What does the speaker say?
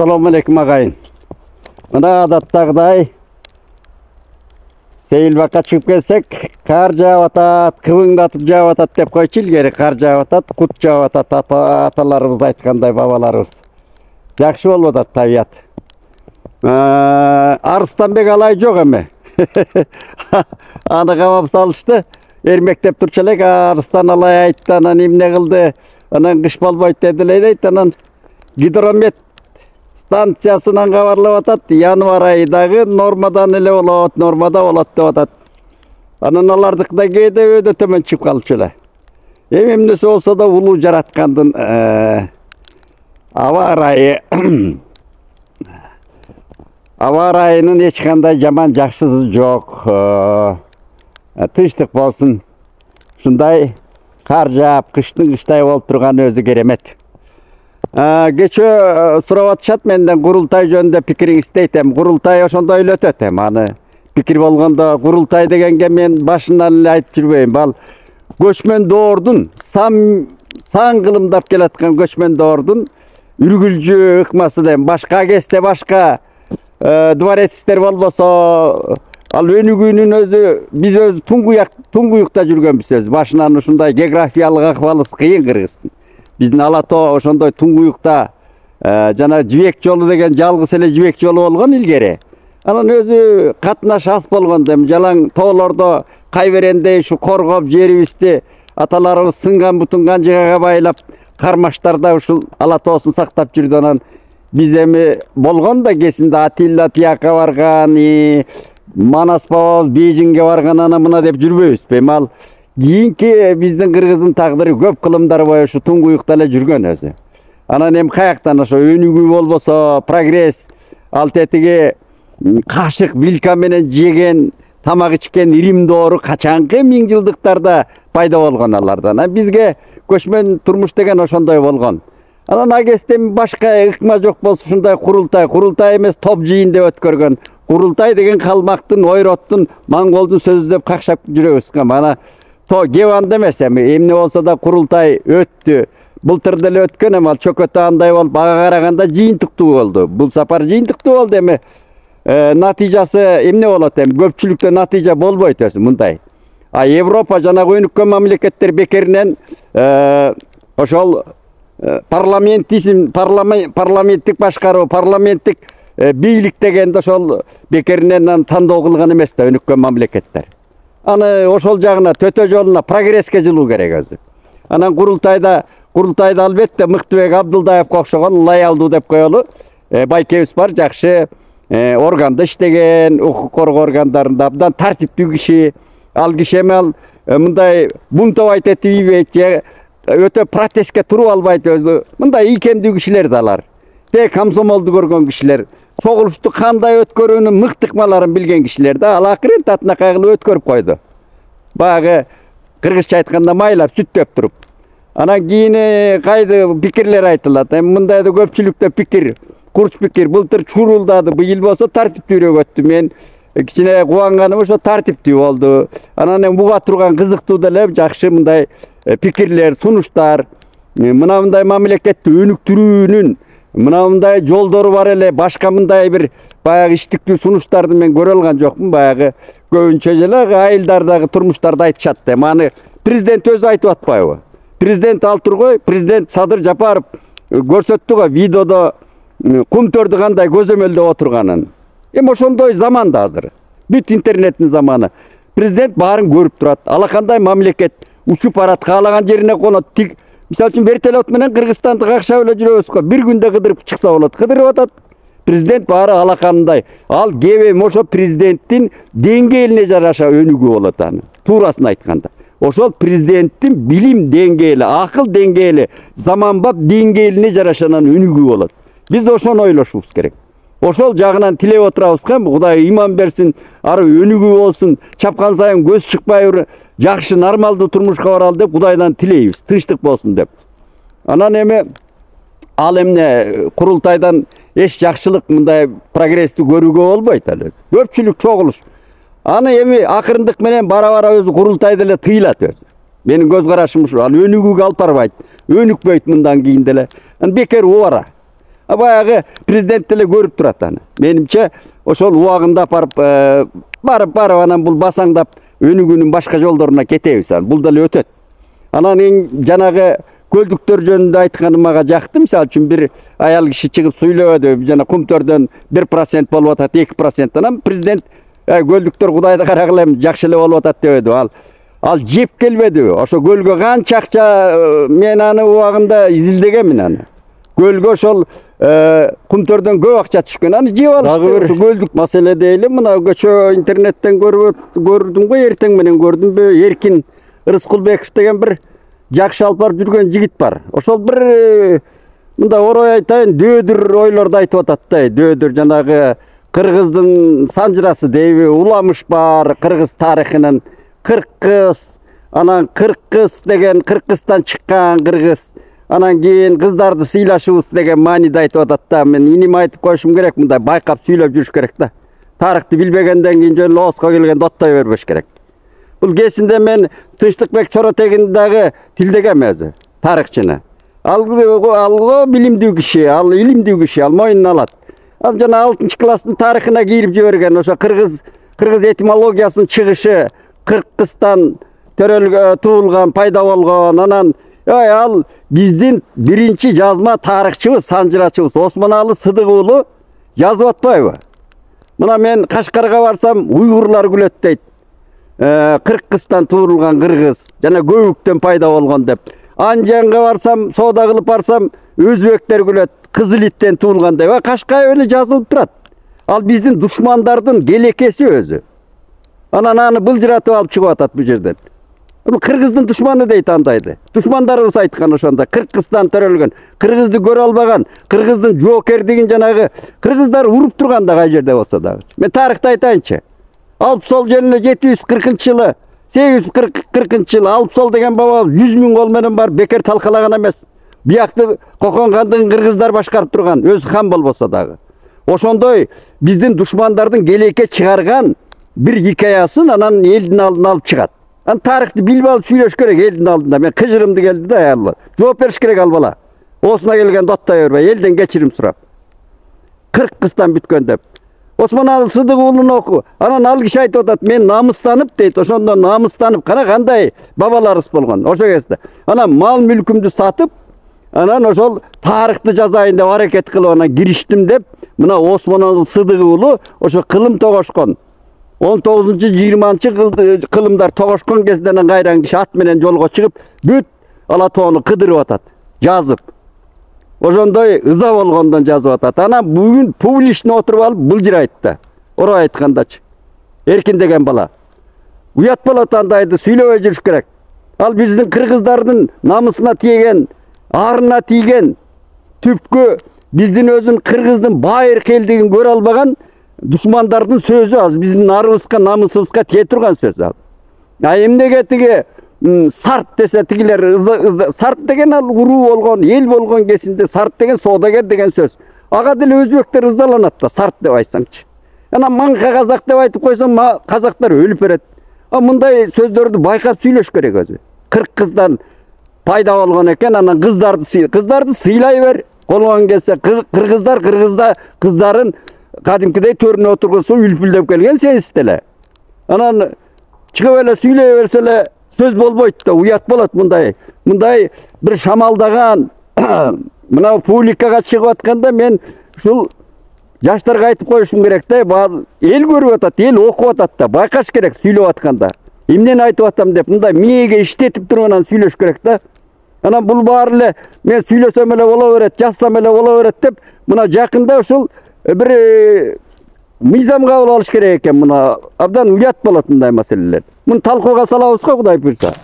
Assalamu alaikum agayın. Mına adattagıday Seyilbakka çıkıp kelsek, kar jağatat, kıvыңdatıp jağatat dep koyçu ilgeri. Kar jağatat, kut jağatat, atalarımız aytkanday, babalarımız. Jakşı bolup atat tabiat. Arıstanbek alay jok eme. Anı kamap salıştı. Ermektep turçalek, Arıstan alay aytты, anan emne kıldı. Anan kış bolboyt dediler aytты, anan gidromet станциясынан кабарлап атат, январь айдагы нормадан эле болот, нормада болот деп атат. Анан алардыкы да кээде өйдө төмөн чыгып калчу эле. Эмнеси болсо да улуу жараткандын аба ырайы аба ырайынын эч кандай жаман жакшысы жок. Тынчтык болсун. Ушундай кар жаап, кыштын кыштай болуп турганы өзү керемет. Geçe сурап атышат менден курултай жөнүндө пикириңизди айтем. Курултай ошондой эле өтөт эми. Аны пикир болгондо курултай дегенге мен башынан эле айтып жүрбөйм. Ал көчмөн доордун сан кылымдап келаткан көчмөн доордун үргүлжү ыкмасы дейм. Башка кезде башка дворецтер болбосо ал өнүгүүнүн өзү биз өзү туңгуюкта жүргөнбүз өзү. Башынан ушундай географиялык акыбалыбыз кыйын Кыргыздын. Биздин ала тоо ошондой туңгуюкта жана жибек жолу деген жалгыз эле жибек жолу болгон илгери. Анан өзү катнаш аз болгондо эми жалаң тоолордо кайберендей ушу коргоп жерибизди аталарыбыз сынган бутун канжыгага байлап кармаштарда ушул ала тоосун сактап жүрдү. Анан биз эми болгон да кесинде Атилла тияка барган, Манас бабабыз Бейжиңге барган, ана мына деп жүрбөйбүзбү. Эми ал кийинки биздин Кыргыздын тагдыры көп кылымдар бою ушу туңгуюкта эле жүргөн өзү. Анан эми каяктан ошо өнүгүү болбосо, прогресс, ал тетиги кашык вилка менен жеген, тамак ичкен Рим доору качанкы миңжылдыктарда пайда болгон алардан. Бизге көчмөн турмуш деген ошондой болгон. Анан агесте башка ыкма жок болсо ушундай курултай эмес топ жыйын деп өткөргөн. Курултай деген калмактын, ойроттун, монголдун сөзү деп какшап жүрөбүз. Мана Геванда эмес эми эмне болсо да курултай өттү. Былтыр деле өткөн, эми ал чөкөтө андай болуп ага караганда жыйынтыктуу болду. Бул сапар жыйынтыктуу болду эми. Натыйжасы эмне болот эми? Көпчүлүктө натыйжа болбойт өзү мындай. Европа жанагы өнүккөн мамлекеттер бекеринен ошол парламенттик башкаруу, парламенттик бийлик дегенде ошол бекеринен тандоо кылган эмес да өнүккөн мамлекеттер. Аны ошол жагына төтө жолуна прогресске жылуу керек өзү. Анан курултайда албетте Мыктыбек Абдылдаевге окшогон лоялдуу деп коелу байкебиз бар, жакшы органда иштеген, укук коргоо органдарында абдан тартиптүү киши. Ал киши эми мындай бунтовать этпейт, өтө протестке туруп албайт өзү. Мындай ийкемдүү кишилер да алар. Тек комсомолду көргөн кишилер. Согулушту кандай өткөрүүнүн мыкты ыкмаларын билген кишилер да, ал акырын татынакай кылып өткөрүп койду. Баягы кыргызча айтканда майлап сүттөп туруп. Анан кийин кайды пикирлер айтылат. Эми мындай да көпчүлүктө пикир, курч пикир. Былтыр чурулдады, быйыл болсо тартиптүүрөөк өттү. Мен кичине кубанганым ошо тартиптүү болду. Анан эми буга турган кызыктуу деле жакшы мындай пикирлер, сунуштар, мына мындай мамлекетти өнүктүрүүнүн мындай жолдору бар эле. Башка мындай бир баягы иштиктүү сунуштарды мен көрө алган жокмун. Баягы көбүнчө эле айылдардагы турмуштарды айтышат. Аны президент өзү айтып атпайбы? Президент ал тургой, президент Садыр Жапаров көрсөттү го видеодо кумтөрдү кандай көзөмөлдөп отурганын. Эми ошондой заман да азыр. Бүт интернеттин заманы. Президент баарын көрүп турат. Алакандай мамлекет учуп барат, каалаган жерине конот. Мисалы үчүн вертолет менен Кыргызстанды какшап эле жүрөбүз го. Бир күндө кыдырып чыкса болот. Кыдырып атат. Президент баары алакандай. Ал кебем ошо президенттин деңгээлине жараша өнүгүү болот аны. Туурасын айтканда. Ошол президенттин билим деңгээли, акыл деңгээли, заманбап деңгээлине жарашанан өнүгүү болот. Биз ошону ойлошубуз керек. Ошол жагынан тилеп отурабыз го, Кудай иман берсин, ары өнүгүү болсун, чапкан сайын көз чыкпай, жакшы нормалдуу турмушка баралы деп Кудайдан тилейбиз, тынчтык болсун деп. Анан эми ал эмне курултайдан эч жакшылык мындай прогрессти көрүүгө болбойт ал өзү. Көпчүлүк чогулуш. Аны эми акырындык менен бара өзү курултай деле тыйлат өзү. Менин көз карашым ушу. Ал өнүгүүгө алып барбайт, өнүкпөйт мындан кийин деле. Бекер убара. Баягы президент деле көрүп турат аны. Менимче ошол убагында барып анан бул басаңдап өнүгүүнүн башка жолдоруна кетебиз. Бул деле өтөт. Анан жанагы көлдүктөр жөнүндө айтканы мага жакты. Мисалы үчүн бир аял киши чыгып сүйлөдү. Жана кумтөрдөн 1% болуп атат, 2%. Анан президент көлдүктөр Кудайды карагылем жакшы эле болуп атат дебеди. Ал жеп келбеди. Ошо көлгө канча акча мен аны убагында изилдегенмин аны. Көлгө ошол кумтөрдөн көп акча түшкөн. Аны жеп алып дагы бир көлдүк маселе дейли. Мына көчө интернеттен көрдүм го, эртең менен көрдүмбү? Эркин Рыскулбеков деген бир жакшы алып барып жүргөн жигит бар. Ошол бир мында орой айтайын, дөөдүр ойлорду айтып атат да. Дөөдүр жанагы кыргыздын санжырасы дейби, уламыш бар кыргыз тарыхынын. Кыргыз, анан кыргыз деген Кыргызстан чыккан кыргыз. Анан кийин кыздарды сыйлашыбыз деген мааниде айтып атат да. Мен иним айтып коюшум керек, мындай байкап сүйлөп жүрүш керек да. Тарыхты билбегенден кийин жөн лооска келгенде оттой бербеш керек. Бул кесинде мен Тынчтыкбек Чоротегин дагы тилдегем өзү, тарыхчыны. Ал билимдүү киши, ал илимдүү киши, ал мойнуна алат. Ал жана 6 класстын тарыхына кирип жиберген, ошо кыргыз этимологиясынын чыгышы, Кыргызстан туулган, пайда болгон. Анан ал биздин биринчи жазма тарыхчыбыз, санжырачыбыз Осмоналы Сыдык уулу жазып атпайбы? Мына мен Кашкарга барсам, уйгурлар күлөт дейт. Кыргызстан туулган кыргыз, жана көбүктөн пайда болгон деп. Анжанга барсам, соода кылып барсам, өзбектер күлөт, кызыл иттен туулган деп. Кашкай эле жазылып турат. Ал биздин душмандардын келекеси өзү. Анан аны былжыратып алып чыгып атат бул жерден. Бул кыргыздын душманы дейт андайды. Душмандарыбыз айткан ошондо. Кыргызстан төрөлгөн, кыргызды көрө албаган, кыргыздын жоокердигин жанагы кыргыздар уруп турган да кай жерде болсо дагы. Мен тарыхты айтайынчы. Алып сол жерине 740-жылы, 840-жылы алып сол деген баба 100 000 кол менен бар, бекер талкалаган эмес. Биякты Кокон хандыгын кыргыздар башкарып турган, өзү хан болбосо дагы. Ошондой биздин душмандардын келеке чыгарган бир хикаясын анан элдин алдына алып чыгат. Анан тарыхты билип алып сүйлөш керек элдин алдында. Мен кыжырымды келди да аялла. Жооп бериш керек ал бала. Осуна келгенде оттой бербей, элден кечирим сурап. Кыргызстан бүткөн деп. Осмоналы Сыдык уулун оку. Анан ал киши айтып атат, мен намыстанып дейт. Ошондо намыстанып, кара кандай бабаларыбыз болгон. Ошо кезде. Анан мал мүлкүмдү сатып, анан ошол тарыхты жазайын деп аракет кылып анан кириштим деп, мына Осмоналы Сыдык уулу ошо кылым тогошкон. 19-20 кылымдар тогошкон кезден кайран киши ат менен жолго чыгып, бүт ала тоону кыдырып атат, жазып. Ошондой ыза болгондон жазып атат. Анан бүгүн публично отуруп алып былжырайт да. Орой айткандачы. Эркин деген бала. Уят болот андайды сүйлөбөй жүрүш керек. Ал биздин кыргыздардын намысына тийген, арына тийген, түпкү биздин өзүн кыргыздын байыр келдигин көрө албаган душмандардын сөзү аз, биздин арыбызга, намысыбызга тие турган сөз ал. Эмнеге тиги сарт десе тигилер, сарт деген ал уруу болгон, эл болгон кесинде сарт деген соодагер деген сөз. Ага деле өзбектер ызаланат да, сарт деп айтсаңчы. Анан маңка казак деп айтып койсоң, казактар өлүп берет. Мындай сөздөрдү байкап сүйлөш керек өзү. Кыргыздан пайда болгон экен, анан кыздарды сыйлай бер. Колгон келсе кыргыздар кыздарын кадимкидей төрүнө отургузуп үлпүлдөп келген сенсиз деле. Анан чыгып эле сүйлөй берсе эле сөз болбойт да, уят болот мындай бир шамалдаган мына публикага чыгып атканда мен ушул жаштарга айтып коюшум керек да, эл көрүп атат, эл окуп атат да, байкаш керек сүйлөп атканда. Эмнени айтып атам деп мындай мээге иштетип туруп анан сүйлөш керек да. Анан бул баары эле мен сүйлөсөм эле боло берет, жазсам эле боло берет деп, мына жакында ушул бир мыйзам кабыл алыш керек экен. Мына абдан уят болот мындай маселелер. Муну талкууга салабыз го, Кудай буйрса.